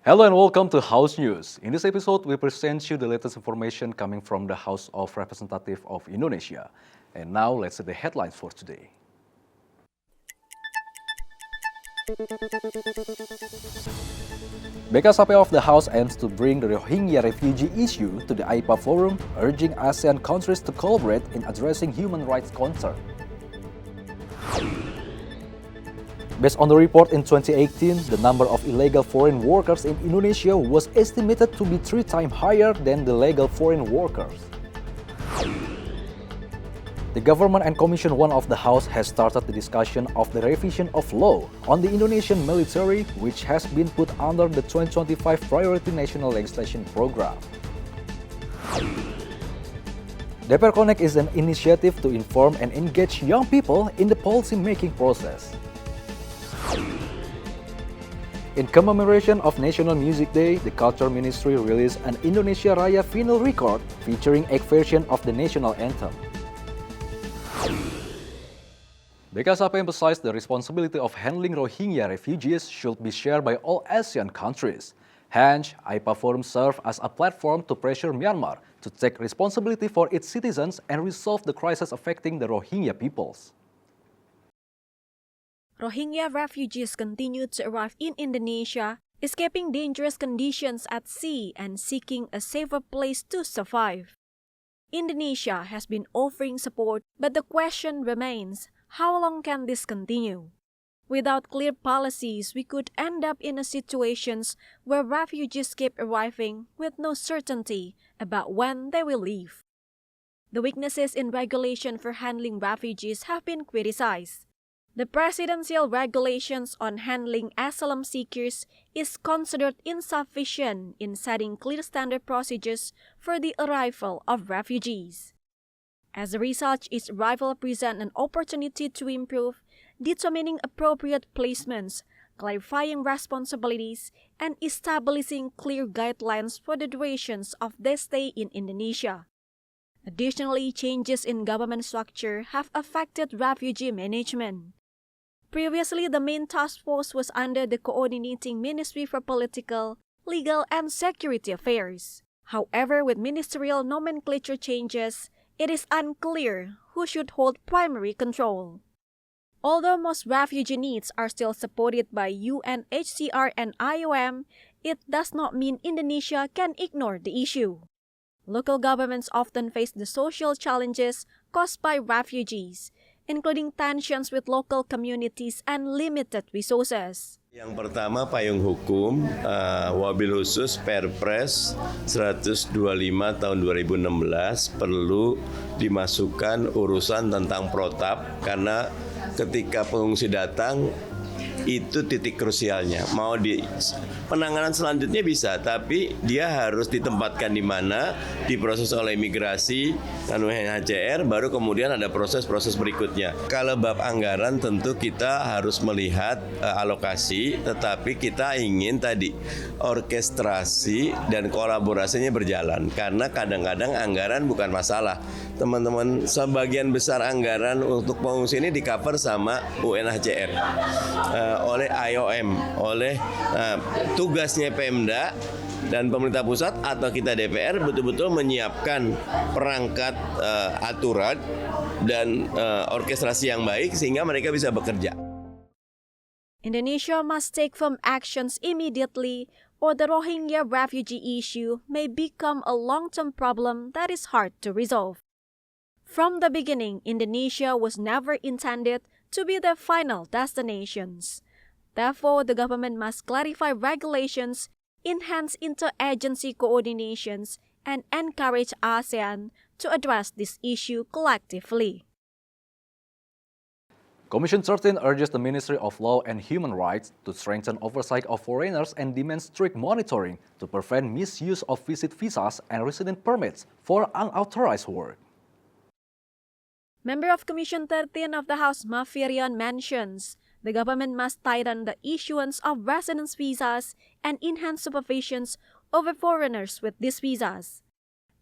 Hello and welcome to House News. In this episode, we present you the latest information coming from the House of Representatives of Indonesia. And now, let's see the headlines for today. BKSP of the House aims to bring the Rohingya refugee issue to the IPA Forum, urging ASEAN countries to collaborate in addressing human rights concerns. Based on the report in 2018, the number of illegal foreign workers in Indonesia was estimated to be 3 times higher than the legal foreign workers. The Government and Commission 1 of the House has started the discussion of the revision of law on the Indonesian military, which has been put under the 2025 Priority National Legislation Program. DPR Connect is an initiative to inform and engage young people in the policy-making process. In commemoration of National Music Day, the Culture Ministry released an Indonesia Raya vinyl record featuring a version of the national anthem. BKSP emphasized the responsibility of handling Rohingya refugees should be shared by all ASEAN countries. Hence, IPA Forum serves as a platform to pressure Myanmar to take responsibility for its citizens and resolve the crisis affecting the Rohingya peoples. Rohingya refugees continue to arrive in Indonesia, escaping dangerous conditions at sea and seeking a safer place to survive. Indonesia has been offering support, but the question remains, how long can this continue? Without clear policies, we could end up in situations where refugees keep arriving with no certainty about when they will leave. The weaknesses in regulation for handling refugees have been criticized. The presidential regulations on handling asylum seekers is considered insufficient in setting clear standard procedures for the arrival of refugees. As a result, each arrival presents an opportunity to improve, determining appropriate placements, clarifying responsibilities, and establishing clear guidelines for the durations of their stay in Indonesia. Additionally, changes in government structure have affected refugee management. Previously, the main task force was under the Coordinating Ministry for Political, Legal, and Security Affairs. However, with ministerial nomenclature changes, it is unclear who should hold primary control. Although most refugee needs are still supported by UNHCR and IOM, it does not mean Indonesia can ignore the issue. Local governments often face the social challenges caused by refugees, including tensions with local communities and limited resources. Yang pertama payung hukum, wabil khusus Perpres 125 tahun 2016 perlu dimasukkan urusan tentang protap karena ketika pengungsi datang itu titik krusialnya. Mau di penanganan selanjutnya bisa, tapi dia harus ditempatkan di mana, diproses oleh imigrasi dan UNHCR, baru kemudian ada proses-proses berikutnya. Kalau bab anggaran tentu kita harus melihat alokasi, tetapi kita ingin tadi orkestrasi dan kolaborasinya berjalan, karena kadang-kadang anggaran bukan masalah. Teman-teman, sebagian besar anggaran untuk pengungsi ini di-cover sama UNHCR. Oleh IOM, oleh tugasnya Pemda dan pemerintah pusat atau kita DPR betul-betul menyiapkan perangkat aturan dan orkestrasi yang baik sehingga mereka bisa bekerja. Indonesia must take firm actions immediately or the Rohingya refugee issue may become a long-term problem that is hard to resolve. From the beginning, Indonesia was never intended to be the final destinations. Therefore, the government must clarify regulations, enhance interagency coordinations, and encourage ASEAN to address this issue collectively. Commission 13 urges the Ministry of Law and Human Rights to strengthen oversight of foreigners and demands strict monitoring to prevent misuse of visit visas and resident permits for unauthorized work. Member of Commission 13 of the House, Mafirian, mentions the government must tighten the issuance of residence visas and enhance supervisions over foreigners with these visas.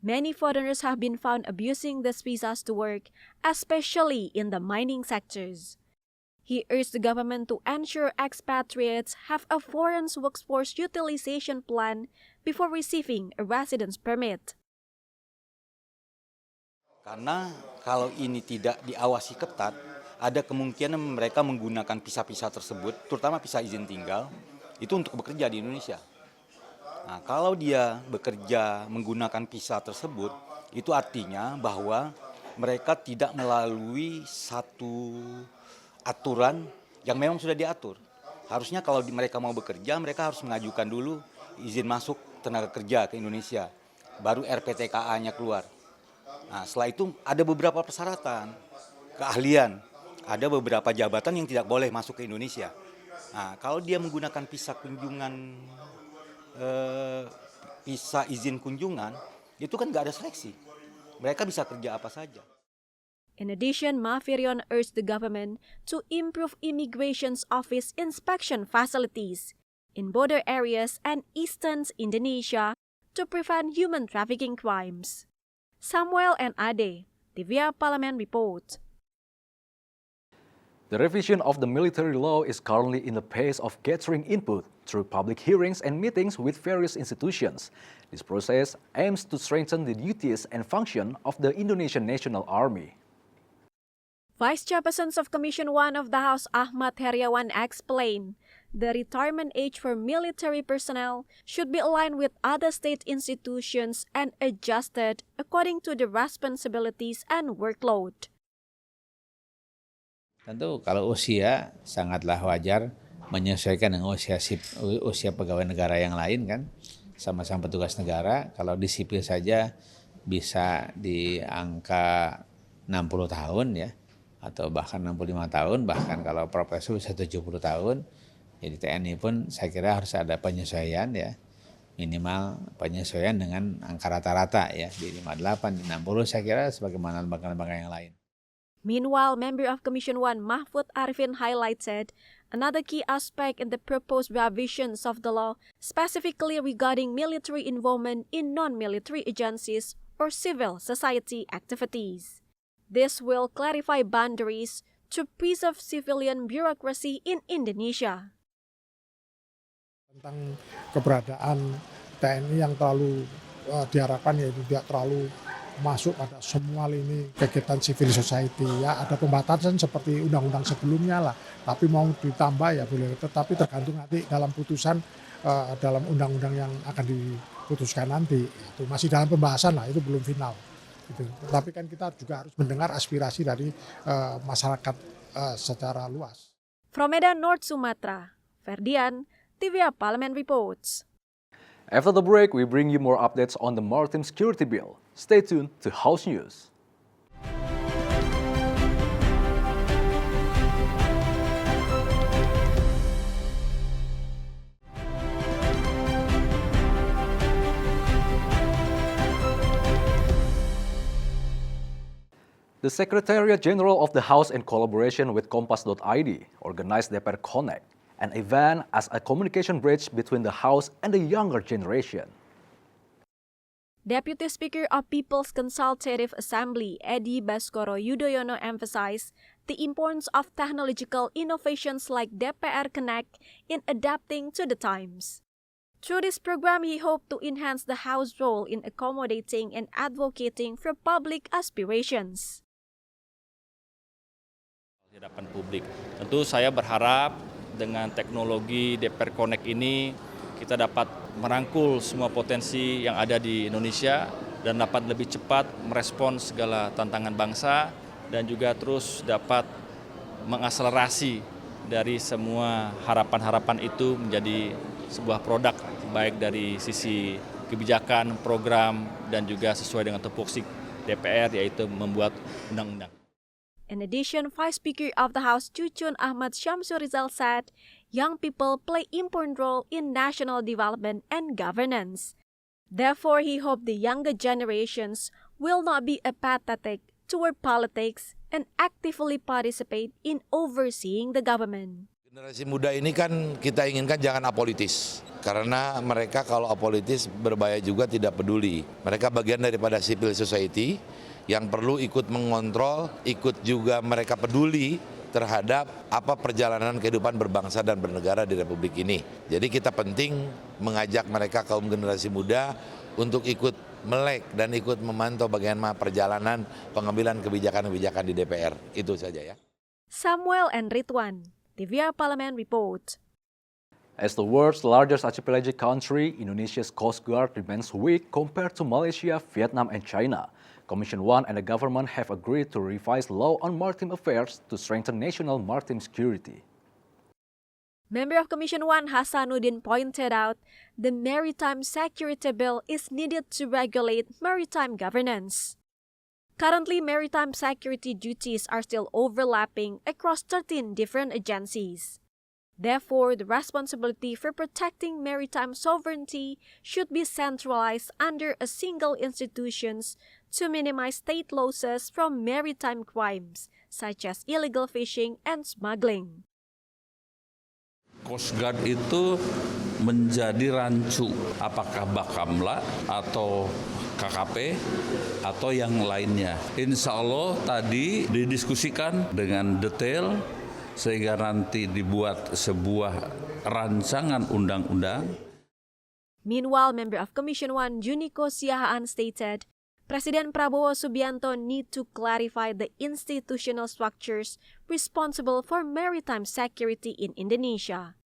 Many foreigners have been found abusing these visas to work, especially in the mining sectors. He urged the government to ensure expatriates have a foreign workforce utilization plan before receiving a residence permit. Karena kalau ini tidak diawasi ketat, ada kemungkinan mereka menggunakan visa-visa tersebut, terutama visa izin tinggal, itu untuk bekerja di Indonesia. Nah, kalau dia bekerja menggunakan visa tersebut, itu artinya bahwa mereka tidak melalui satu aturan yang memang sudah diatur. Harusnya kalau mereka mau bekerja, mereka harus mengajukan dulu izin masuk tenaga kerja ke Indonesia, baru RPTKA-nya keluar. Nah, setelah itu ada beberapa persyaratan, keahlian, ada beberapa jabatan yang tidak boleh masuk ke Indonesia. Nah, kalau dia menggunakan visa kunjungan, visa izin kunjungan, itu kan nggak ada seleksi. Mereka bisa kerja apa saja. In addition, Mahfirion urged the government to improve immigration's office inspection facilities in border areas and eastern Indonesia to prevent human trafficking crimes. Samuel and Ade, TVR Parlemen report. The revision of the military law is currently in the phase of gathering input through public hearings and meetings with various institutions. This process aims to strengthen the duties and function of the Indonesian National Army. Vice Chairperson of Commission 1 of the House Ahmad Heriawan explained the retirement age for military personnel should be aligned with other state institutions and adjusted according to the responsibilities and workload. Tentu kalau usia sangatlah wajar menyesuaikan dengan usia pegawai negara yang lain kan, sama-sama petugas negara. Kalau di sipil saja bisa di angka 60 tahun ya, atau bahkan 65 tahun, bahkan kalau profesor bisa 70 tahun. Jadi TNI pun saya kira harus ada penyesuaian ya, minimal penyesuaian dengan angka rata-rata ya, di 58, di 60 saya kira sebagaimana lembaga-lembaga yang lain. Meanwhile, member of Commission 1 Mahfud Arifin highlighted another key aspect in the proposed revisions of the law, specifically regarding military involvement in non-military agencies or civil society activities. This will clarify boundaries to preserve civilian bureaucracy in Indonesia. Tentang keberadaan TNI yang terlalu diharapkan yaitu tidak terlalu masuk pada semua lini kegiatan civil society ya, ada pembatasan seperti undang-undang sebelumnya lah, tapi mau ditambah ya boleh, tetapi tergantung nanti dalam putusan dalam undang-undang yang akan diputuskan nanti, itu masih dalam pembahasan lah, itu belum final gitu. Tapi kan kita juga harus mendengar aspirasi dari masyarakat secara luas. From Medan, North Sumatra, Ferdian, TVR Parlemen reports. After the break, we bring you more updates on the Maritime Security Bill. Stay tuned to House News. The Secretariat General of the House, in collaboration with Kompas.id, organized DPR Connect, an event as a communication bridge between the House and the younger generation. Deputy Speaker of People's Consultative Assembly, Edi Baskoro Yudhoyono, emphasized the importance of technological innovations like DPR Connect in adapting to the times. Through this program, he hoped to enhance the House role in accommodating and advocating for public aspirations. Di hadapan publik. Tentu saya berharap dengan teknologi DPR Connect ini kita dapat merangkul semua potensi yang ada di Indonesia dan dapat lebih cepat merespons segala tantangan bangsa dan juga terus dapat mengakselerasi dari semua harapan-harapan itu menjadi sebuah produk baik dari sisi kebijakan, program, dan juga sesuai dengan tupoksi DPR, yaitu membuat undang-undang. In addition, Vice Speaker of the House Cucun Ahmad Syamsur Rizal said, young people play important role in national development and governance. Therefore, he hoped the younger generations will not be apathetic toward politics and actively participate in overseeing the government. Generasi muda ini kan kita inginkan jangan apolitis, karena mereka kalau apolitis berbahaya juga, tidak peduli. Mereka bagian daripada civil society yang perlu ikut mengontrol, ikut juga mereka peduli terhadap apa perjalanan kehidupan berbangsa dan bernegara di Republik ini. Jadi kita penting mengajak mereka kaum generasi muda untuk ikut melek dan ikut memantau bagaimana perjalanan pengambilan kebijakan-kebijakan di DPR. Itu saja ya. Samuel and Ridwan, TVR Parlemen Report. As the world's largest archipelagic country, Indonesia's Coast Guard remains weak compared to Malaysia, Vietnam, and China. Commission 1 and the government have agreed to revise law on maritime affairs to strengthen national maritime security. Member of Commission 1 Hasanuddin pointed out the Maritime Security Bill is needed to regulate maritime governance. Currently, maritime security duties are still overlapping across 13 different agencies. Therefore, the responsibility for protecting maritime sovereignty should be centralized under a single institution to minimize state losses from maritime crimes, such as illegal fishing and smuggling. Coast Guard itu menjadi rancu, apakah Bakamla atau KKP atau yang lainnya. Insya Allah tadi didiskusikan dengan detail sehingga nanti dibuat sebuah rancangan undang-undang. Meanwhile, member of Commission 1 Juniko Siahaan stated, President Prabowo Subianto need to clarify the institutional structures responsible for maritime security in Indonesia.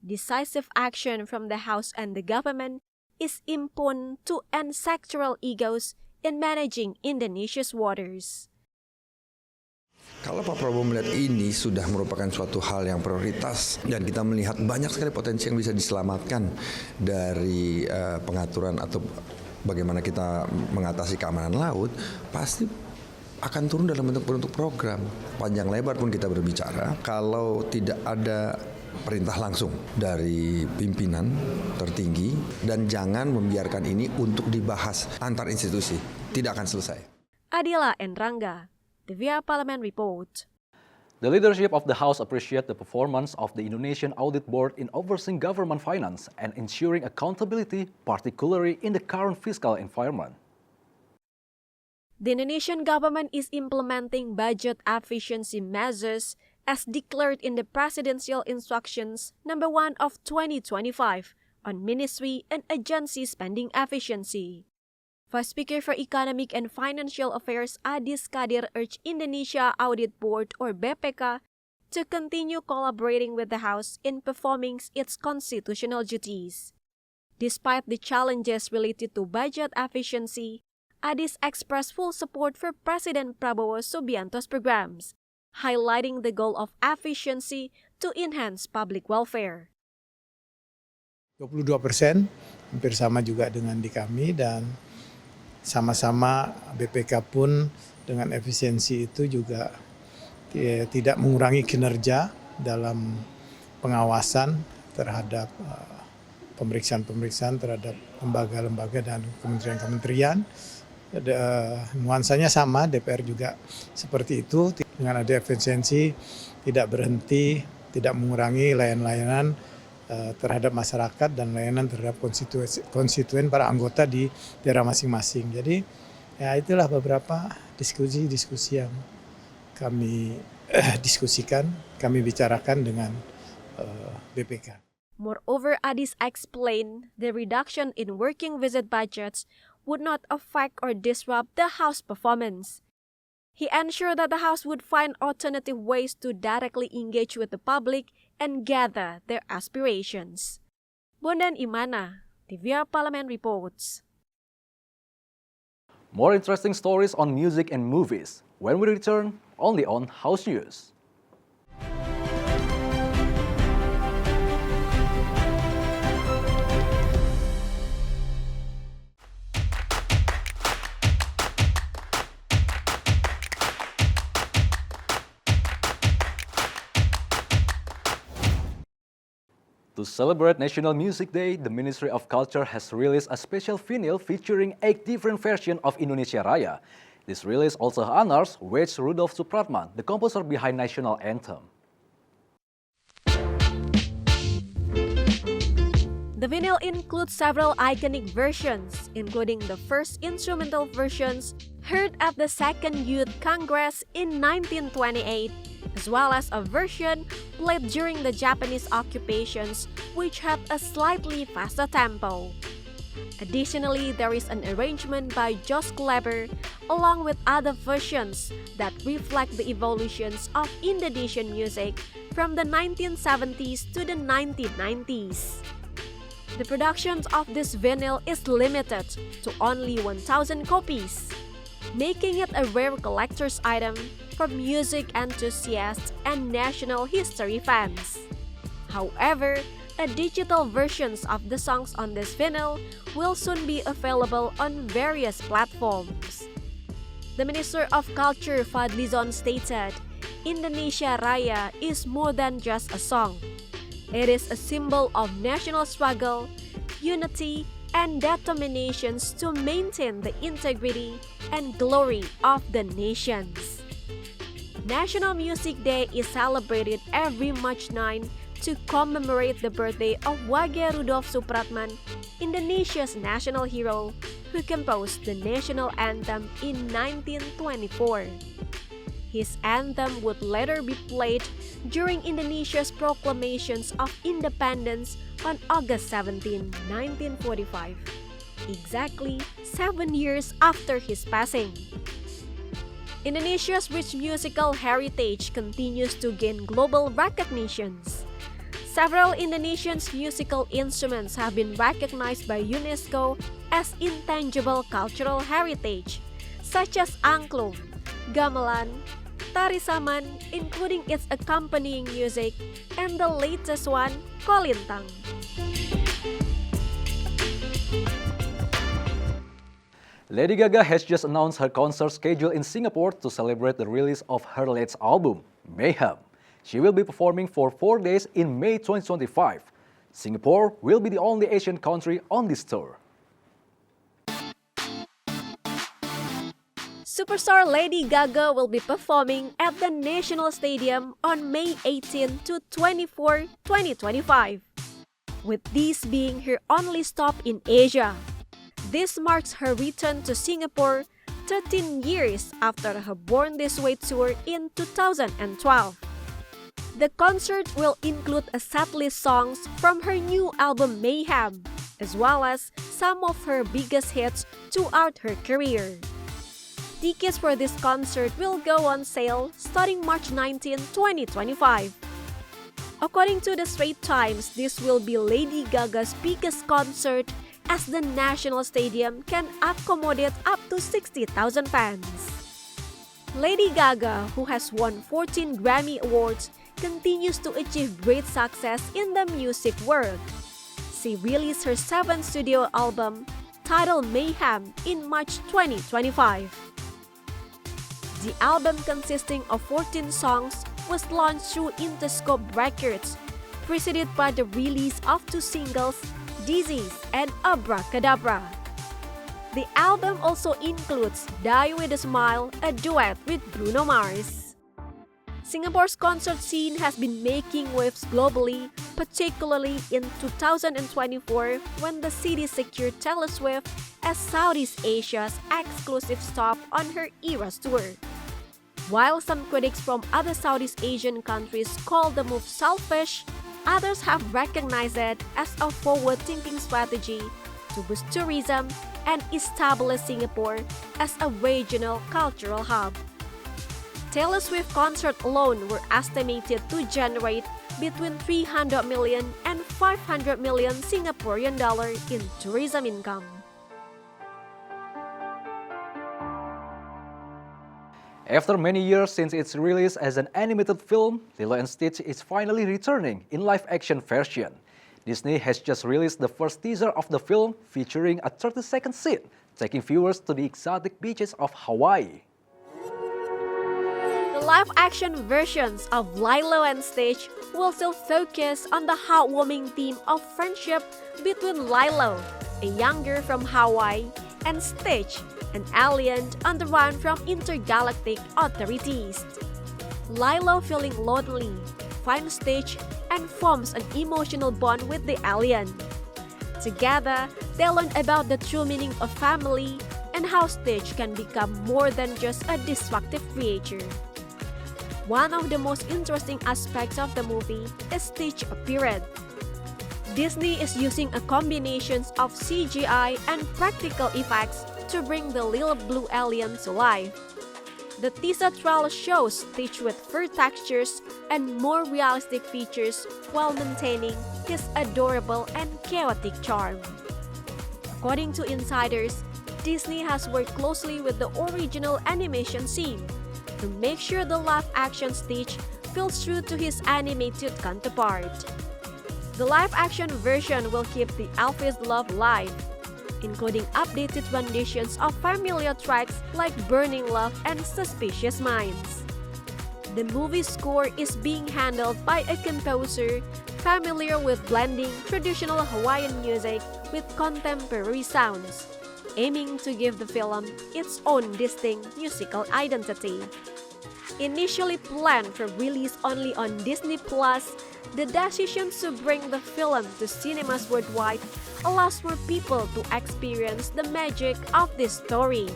Decisive action from the House and the government is important to end sectoral egos in managing Indonesia's waters. Kalau Pak Prabowo melihat ini sudah merupakan suatu hal yang prioritas dan kita melihat banyak sekali potensi yang bisa diselamatkan dari pengaturan atau bagaimana kita mengatasi keamanan laut, pasti akan turun dalam bentuk program. Panjang lebar pun kita berbicara, kalau tidak ada perintah langsung dari pimpinan tertinggi dan jangan membiarkan ini untuk dibahas antar institusi, tidak akan selesai. Adila Enrangga, TVR Parlemen Report. The leadership of the House appreciate the performance of the Indonesian Audit Board in overseeing government finance and ensuring accountability, particularly in the current fiscal environment. The Indonesian government is implementing budget efficiency measures as declared in the Presidential Instructions No. 1 of 2025 on ministry and agency spending efficiency. Vice Speaker for Economic and Financial Affairs Adis Kadir urged Indonesia Audit Board or BPK to continue collaborating with the House in performing its constitutional duties. Despite the challenges related to budget efficiency, Adis expressed full support for President Prabowo Subianto's programs, highlighting the goal of efficiency to enhance public welfare. 22%, hampir sama juga dengan di kami, dan sama-sama BPK pun dengan efisiensi itu juga tidak mengurangi kinerja dalam pengawasan terhadap pemeriksaan-pemeriksaan terhadap lembaga-lembaga dan kementerian-kementerian. Nuansanya sama, DPR juga seperti itu. Dengan ada efisiensi, tidak berhenti, tidak mengurangi layanan-layanan terhadap masyarakat dan layanan terhadap konstituen para anggota di daerah masing-masing. Jadi ya itulah beberapa diskusi yang kami diskusikan, kami bicarakan dengan BPK. Moreover, Adis explained the reduction in working visit budgets would not affect or disrupt the House performance. He ensured that the House would find alternative ways to directly engage with the public and gather their aspirations. Bondan Imana, TVR Parlemen Reports. More interesting stories on music and movies when we return only on House News. To celebrate National Music Day, the Ministry of Culture has released a special vinyl featuring 8 different versions of Indonesia Raya. This release also honors Wage Rudolf Supratman, the composer behind National Anthem. The vinyl includes several iconic versions, including the first instrumental versions heard at the Second Youth Congress in 1928, as well as a version played during the Japanese occupations which had a slightly faster tempo. Additionally, there is an arrangement by Jos Kleber along with other versions that reflect the evolutions of Indonesian music from the 1970s to the 1990s. The production of this vinyl is limited to only 1,000 copies, making it a rare collector's item for music enthusiasts and national history fans. However, a digital versions of the songs on this vinyl will soon be available on various platforms. The Minister of Culture Fadlizon stated, Indonesia Raya is more than just a song. It is a symbol of national struggle, unity, and determinations to maintain the integrity and glory of the nations. National Music Day is celebrated every March 9 to commemorate the birthday of Wage Rudolf Supratman, Indonesia's national hero, who composed the national anthem in 1924. His anthem would later be played during Indonesia's proclamations of independence on August 17, 1945, exactly 7 years after his passing. Indonesia's rich musical heritage continues to gain global recognitions. Several Indonesian musical instruments have been recognized by UNESCO as intangible cultural heritage, such as angklung, gamelan, tari saman, including its accompanying music, and the latest one, kolintang. Lady Gaga has just announced her concert schedule in Singapore to celebrate the release of her latest album, Mayhem. She will be performing for 4 days in May 2025. Singapore will be the only Asian country on this tour. Superstar Lady Gaga will be performing at the National Stadium on May 18 to 24, 2025, with this being her only stop in Asia. This marks her return to Singapore 13 years after her Born This Way tour in 2012. The concert will include a setlist songs from her new album Mayhem, as well as some of her biggest hits throughout her career. Tickets for this concert will go on sale starting March 19, 2025. According to the Straits Times, this will be Lady Gaga's biggest concert as the National Stadium can accommodate up to 60,000 fans. Lady Gaga, who has won 14 Grammy Awards, continues to achieve great success in the music world. She released her 7th studio album, titled Mayhem, in March 2025. The album, consisting of 14 songs, was launched through Interscope Records, preceded by the release of 2 singles, Disease and Abracadabra. The album also includes Die With A Smile, a duet with Bruno Mars. Singapore's concert scene has been making waves globally, particularly in 2024 when the city secured Taylor Swift as Southeast Asia's exclusive stop on her Eras tour. While some critics from other Southeast Asian countries call the move selfish, others have recognized it as a forward-thinking strategy to boost tourism and establish Singapore as a regional cultural hub. Taylor Swift concert alone were estimated to generate between 300 million and 500 million Singaporean dollar in tourism income. After many years since its release as an animated film, Lilo & Stitch is finally returning in live-action version. Disney has just released the first teaser of the film featuring a 30-second scene, taking viewers to the exotic beaches of Hawaii. The live-action versions of Lilo and Stitch will still focus on the heartwarming theme of friendship between Lilo, a young girl from Hawaii, and Stitch, an alien on the run from intergalactic authorities. Lilo, feeling lonely, finds Stitch and forms an emotional bond with the alien. Together, they learn about the true meaning of family and how Stitch can become more than just a destructive creature. One of the most interesting aspects of the movie is Stitch's appearance. Disney is using a combination of CGI and practical effects to bring the little blue alien to life. The teaser trailer shows Stitch with fur textures and more realistic features while maintaining his adorable and chaotic charm. According to insiders, Disney has worked closely with the original animation team to make sure the live-action Stitch feels true to his animated counterpart. The live-action version will keep the Elvis love alive, including updated renditions of familiar tracks like Burning Love and Suspicious Minds. The movie score is being handled by a composer familiar with blending traditional Hawaiian music with contemporary sounds, aiming to give the film its own distinct musical identity. Initially planned for release only on Disney+, the decision to bring the film to cinemas worldwide allows more people to experience the magic of this story.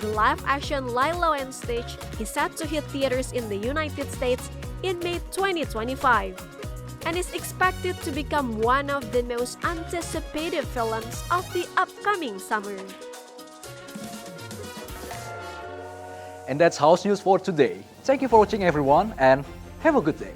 The live-action Lilo and Stitch is set to hit theaters in the United States in May 2025 and is expected to become one of the most anticipated films of the upcoming summer. And that's House News for today. Thank you for watching everyone and have a good day.